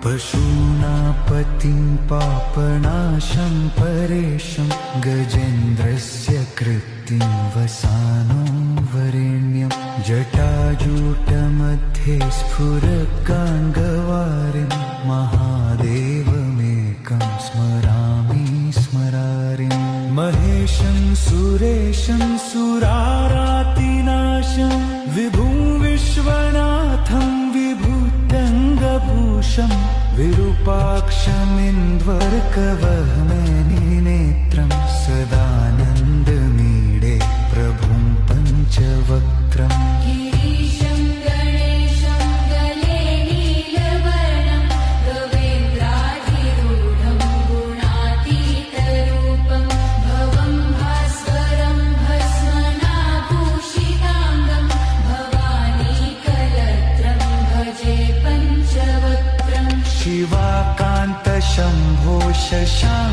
पशूनापतिं पापनाशं परेशं गजेन्द्रस्य कृत्तिं वसानो वरेण्यं जटाजूटमध्ये स्फुरगाङ्गवारिं महादेवमेकं स्मरामि स्मरारिं महेशं सुरेशं सुरारातिनाशं विभुं विश्वनाथं विभूत्यङ्गभूषं विरूपाक्षमिन्द्वर्कवहननेत्रं सदानन्दमीडे प्रभुं पञ्चवक्त्रम् गिरीशं गणेशं गले नीलवर्णं गवेन्द्राधिरूढं गुणातीतरूपं भवं भास्वरं भस्मनाभूषिताङ्गं भवानीकलत्रं भजे पञ्चवक्त्रम् शिवाकान्त शम्भो शशाङ्क